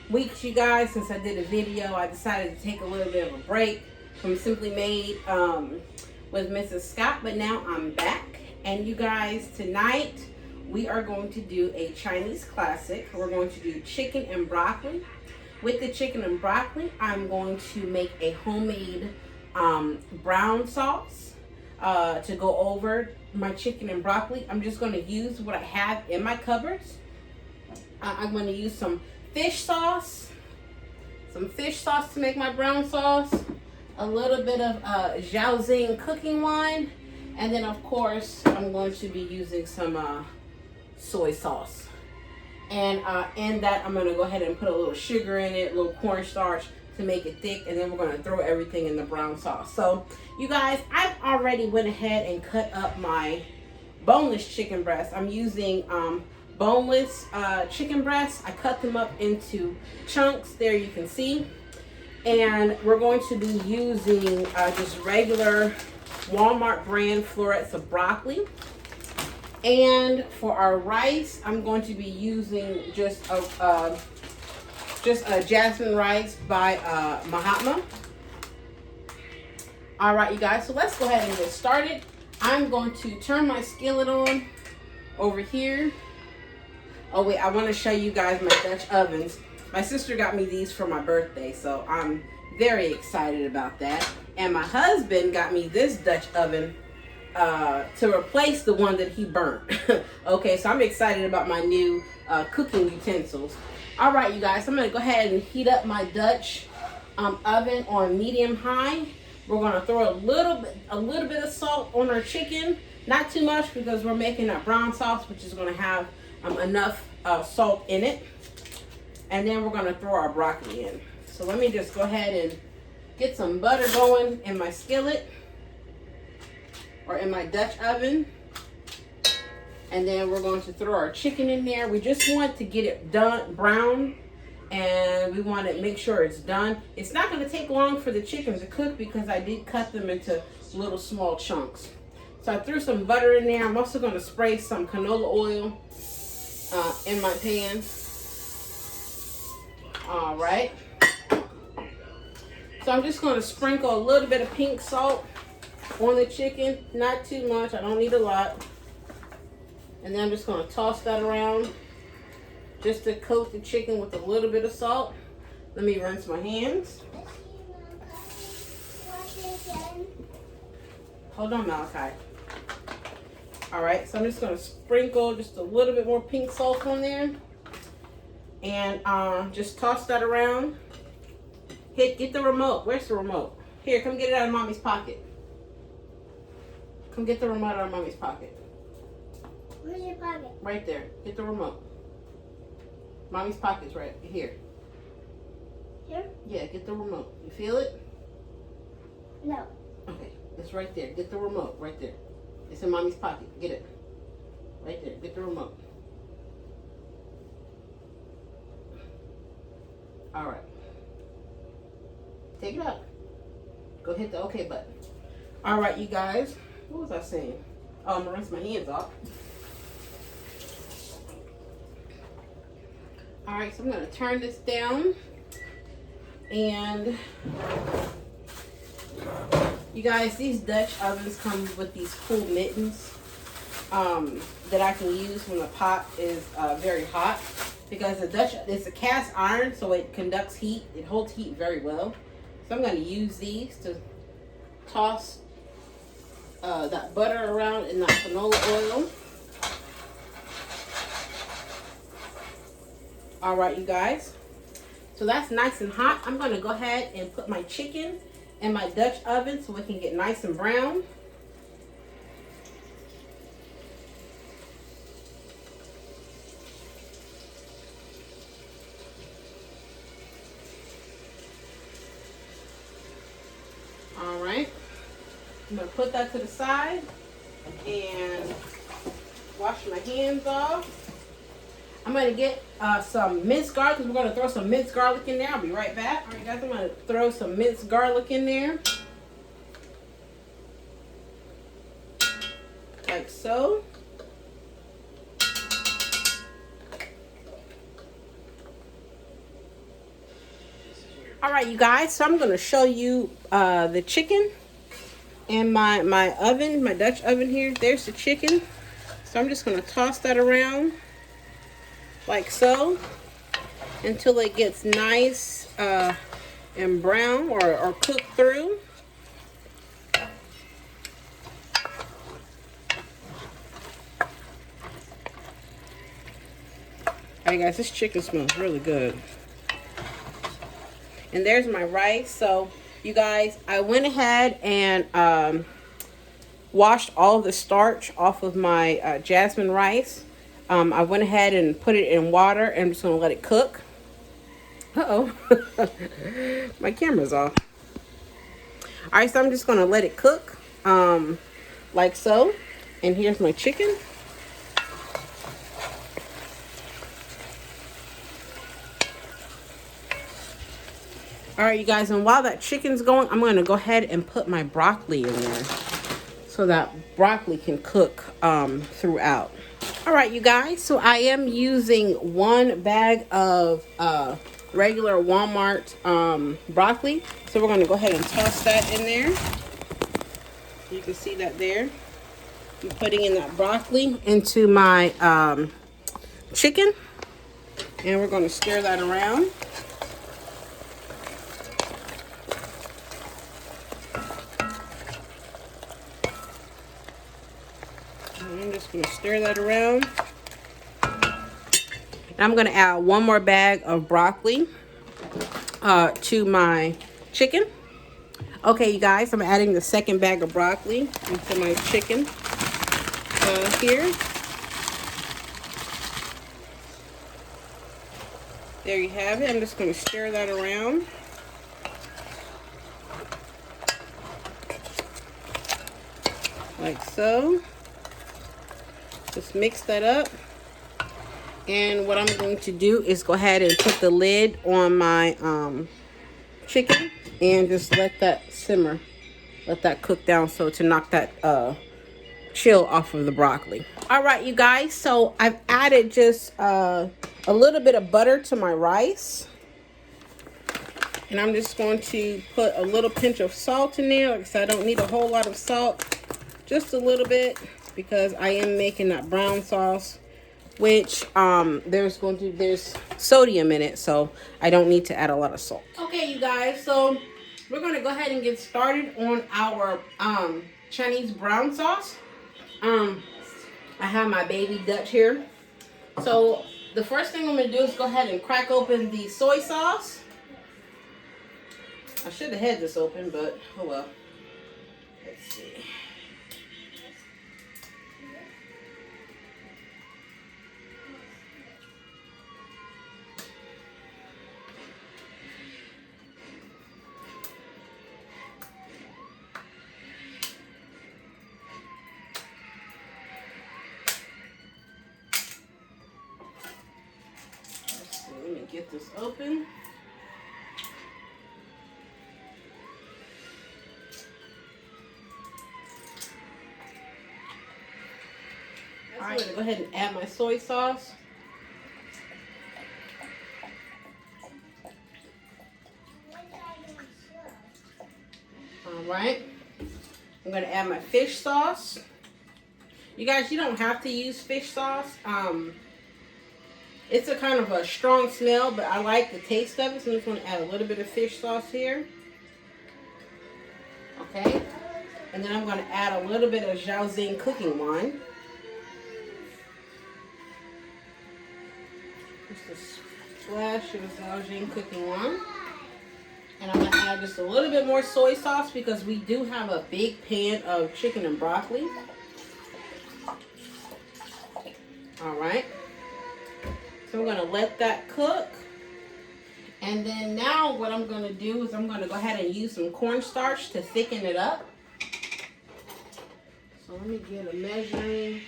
weeks, you guys, since I did a video. I decided to take a little bit of a break from Simply Made with Mrs. Scott, but now I'm back. And you guys, tonight we are going to do a Chinese classic. We're going to do chicken and broccoli. With the chicken and broccoli, I'm going to make a homemade brown sauce to go over my chicken and broccoli. I'm just going to use what I have in my cupboards. I'm going to use some fish sauce to make my brown sauce, a little bit of Zhaoxing cooking wine, and then of course I'm going to be using some soy sauce. And in that, I'm going to go ahead and put a little sugar in it, a little cornstarch to make it thick, and then we're going to throw everything in the brown sauce. So you guys, I've already went ahead and cut up my boneless chicken breast. I'm using boneless chicken breasts. I cut them up into chunks. There you can see. And we're going to be using just regular Walmart brand florets of broccoli. And for our rice, I'm going to be using just a jasmine rice by Mahatma. All right, you guys, so let's go ahead and get started. I'm going to turn my skillet on over here. Oh wait, I want to show you guys my Dutch ovens. My sister got me these for my birthday, so I'm very excited about that. And my husband got me this Dutch oven to replace the one that he burnt. Okay, so I'm excited about my new cooking utensils. All right, you guys, I'm going to go ahead and heat up my Dutch oven on medium high. We're going to throw a little bit of salt on our chicken. Not too much because we're making a brown sauce, which is going to have enough salt in it. And then we're going to throw our broccoli in. So let me just go ahead and get some butter going in my skillet or in my Dutch oven. And then we're going to throw our chicken in there. We just want to get it done brown, and we want to make sure it's done. It's not going to take long for the chicken to cook because I did cut them into little small chunks. So I threw some butter in there. I'm also going to spray some canola oil in my pan. All right. So I'm just going to sprinkle a little bit of pink salt on the chicken. Not too much. I don't need a lot. And then I'm just going to toss that around just to coat the chicken with a little bit of salt. Let me rinse my hands. Hold on, Malachi. All right, so I'm just going to sprinkle just a little bit more pink salt on there. And just toss that around. Get the remote. Where's the remote? Here, come get it out of Mommy's pocket. Come get the remote out of Mommy's pocket. Where's your pocket? Right there. Get the remote. Mommy's pocket's right here. Here? Yeah, get the remote. You feel it? No. Okay, it's right there. Get the remote right there. It's in Mommy's pocket. Get it. Right there. Get the remote. All right. Take it out. Go hit the OK button. All right, you guys. What was I saying? Oh, I'm going to rinse my hands off. All right, so I'm going to turn this down. And you guys, these Dutch ovens come with these cool mittens that I can use when the pot is very hot. Because the Dutch, it's a cast iron, so it conducts heat. It holds heat very well. So I'm going to use these to toss that butter around in that canola oil. All right, you guys. So that's nice and hot. I'm going to go ahead and put my chicken in my Dutch oven so it can get nice and brown. All right. I'm going to put that to the side and wash my hands off. I'm going to get some minced garlic because we're going to throw some minced garlic in there. I'll be right back. All right, guys, I'm going to throw some minced garlic in there. Like so. All right, you guys, so I'm going to show you the chicken and my oven, my Dutch oven here. There's the chicken. So I'm just going to toss that around like so until it gets nice and brown or cooked through. All right, guys, this chicken smells really good. And there's my rice. So you guys, I went ahead and washed all of the starch off of my jasmine rice. I went ahead and put it in water and I'm just going to let it cook. Uh-oh. My camera's off. All right, so I'm just going to let it cook like so. And here's my chicken. All right, you guys, and while that chicken's going, I'm going to go ahead and put my broccoli in there so that broccoli can cook throughout. All right, you guys, so I am using 1 bag of regular Walmart broccoli. So we're going to go ahead and toss that in there. You can see that there. I'm putting in that broccoli into my chicken, and we're going to stir that around. I'm just going to stir that around. And I'm going to add 1 more bag of broccoli to my chicken. Okay, you guys, I'm adding the 2nd bag of broccoli into my chicken here. There you have it. I'm just going to stir that around. Like so. Just mix that up. And what I'm going to do is go ahead and put the lid on my chicken and just let that simmer. Let that cook down so to knock that chill off of the broccoli. All right, you guys, so I've added just a little bit of butter to my rice. And I'm just going to put a little pinch of salt in there. Like I said, I don't need a whole lot of salt. Just a little bit, because I am making that brown sauce, which there's sodium in it, so I don't need to add a lot of salt. Okay, you guys, so we're going to go ahead and get started on our Chinese brown sauce. I have my baby Dutch here. So the first thing I'm going to do is go ahead and crack open the soy sauce. I should have had this open, but oh well. Let's see. Let me get this open. All right, I'm gonna go ahead and add my soy sauce. All right, I'm gonna add my fish sauce. You guys, you don't have to use fish sauce. It's a kind of a strong smell, but I like the taste of it, so I'm just going to add a little bit of fish sauce here. Okay, and then I'm going to add a little bit of Shaoxing cooking wine. Just a splash of Shaoxing cooking wine. And I'm going to add just a little bit more soy sauce because we do have a big pan of chicken and broccoli. All right. So we're going to let that cook. And then now what I'm going to do is I'm going to go ahead and use some cornstarch to thicken it up. So let me get a measuring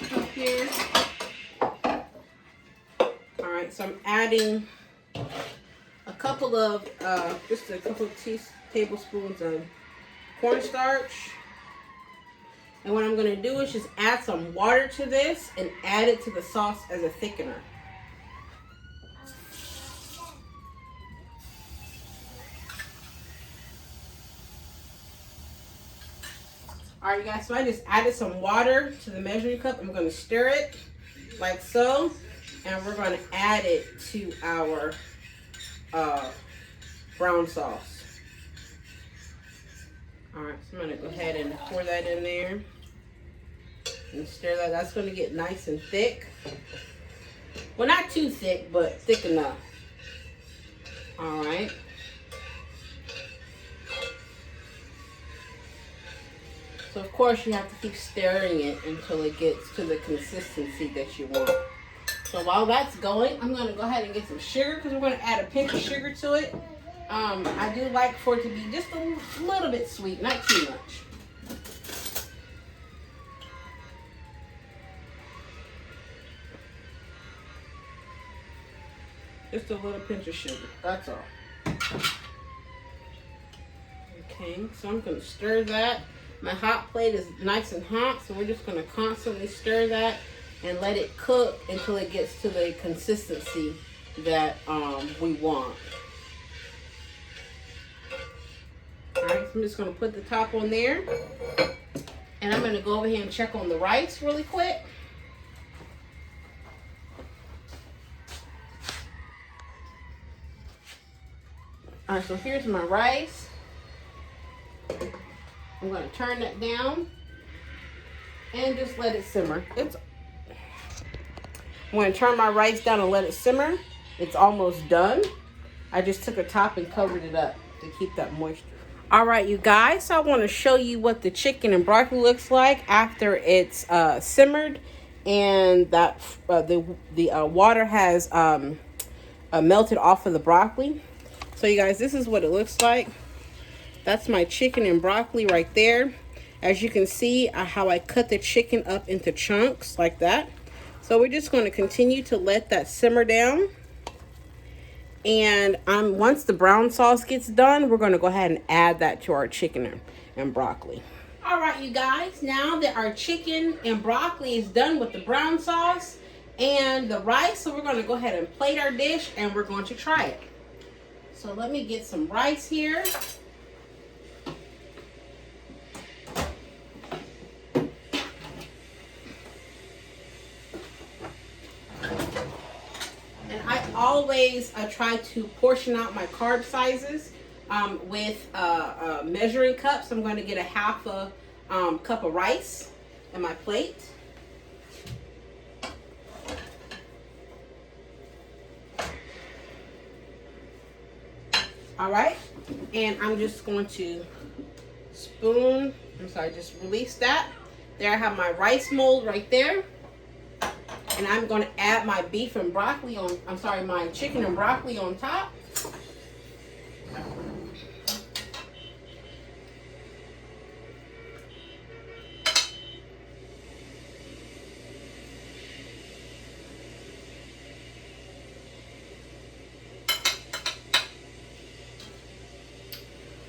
cup here. All right, so I'm adding just a couple of tablespoons of cornstarch. And what I'm going to do is just add some water to this and add it to the sauce as a thickener. Alright, guys, so I just added some water to the measuring cup. I'm going to stir it like so. And we're going to add it to our brown sauce. Alright, so I'm going to go ahead and pour that in there. And stir that. That's going to get nice and thick. Well, not too thick, but thick enough. Alright. So of course you have to keep stirring it until it gets to the consistency that you want. So while that's going, I'm going to go ahead and get some sugar because we're going to add a pinch of sugar to it. I do like for it to be just a little bit sweet, not too much. Just a little pinch of sugar, that's all. Okay, so I'm going to stir that. My hot plate is nice and hot, so we're just going to constantly stir that and let it cook until it gets to the consistency that we want. Alright, so I'm just going to put the top on there. And I'm going to go over here and check on the rice really quick. Alright, so here's my rice. I'm going to turn that down and just let it simmer. I'm going to turn my rice down and let it simmer. It's almost done. I just took a top and covered it up to keep that moisture. Alright, you guys, so I want to show you what the chicken and broccoli looks like after it's simmered and that the water has melted off of the broccoli. So you guys, this is what it looks like. That's my chicken and broccoli right there. As you can see how I cut the chicken up into chunks like that. So we're just going to continue to let that simmer down. And once the brown sauce gets done, we're going to go ahead and add that to our chicken and broccoli. All right, you guys, now that our chicken and broccoli is done with the brown sauce and the rice, so we're going to go ahead and plate our dish and we're going to try it. So let me get some rice here. Always try to portion out my carb sizes with measuring cups. I'm going to get a half a cup of rice in my plate. All right, and I'm just going to just release that. There I have my rice mold right there. And I'm going to add my beef and broccoli on, my chicken and broccoli on top.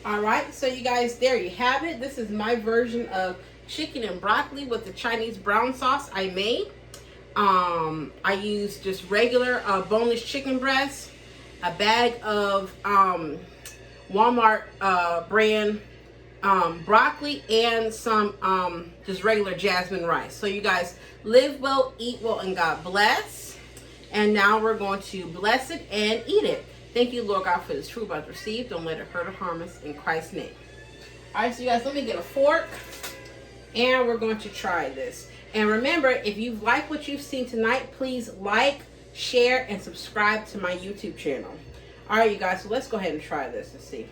All right, so you guys, there you have it. This is my version of chicken and broccoli with the Chinese brown sauce I made. I used just regular boneless chicken breast, a bag of Walmart brand broccoli, and some just regular jasmine rice. So you guys, live well, eat well, and God bless. And now we're going to bless it and eat it. Thank you, Lord God, for this food I've received. Don't let it hurt or harm us, in Christ's name. All right, so you guys, let me get a fork, and we're going to try this. And remember, if you like what you've seen tonight, please like, share, and subscribe to my YouTube channel. All right, you guys, so let's go ahead and try this and see.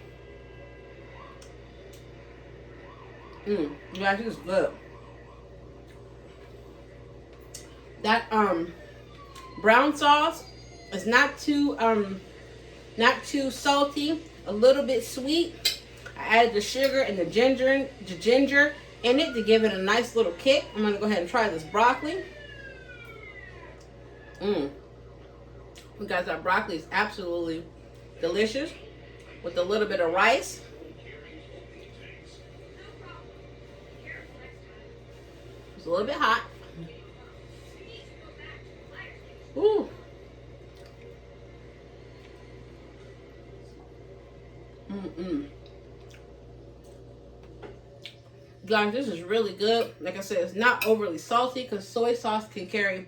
You guys, this is good. That brown sauce is not too salty, a little bit sweet. I added the sugar and the ginger in it to give it a nice little kick. I'm gonna go ahead and try this broccoli. You guys, that broccoli is absolutely delicious with a little bit of rice. It's a little bit hot. Ooh. Guys, this is really good. Like I said, it's not overly salty because soy sauce can carry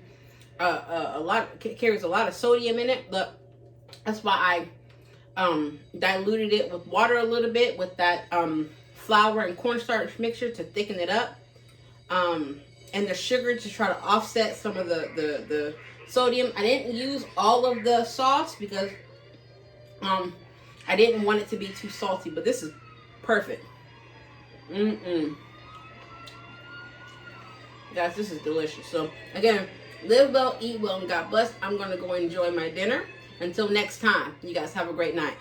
carries a lot of sodium in it, but that's why I diluted it with water a little bit with that flour and cornstarch mixture to thicken it up, and the sugar to try to offset some of the sodium. I didn't use all of the sauce because I didn't want it to be too salty, but this is perfect. Guys, this is delicious. So again, live well, eat well, and God bless. I'm going to go enjoy my dinner. Until next time, you guys have a great night.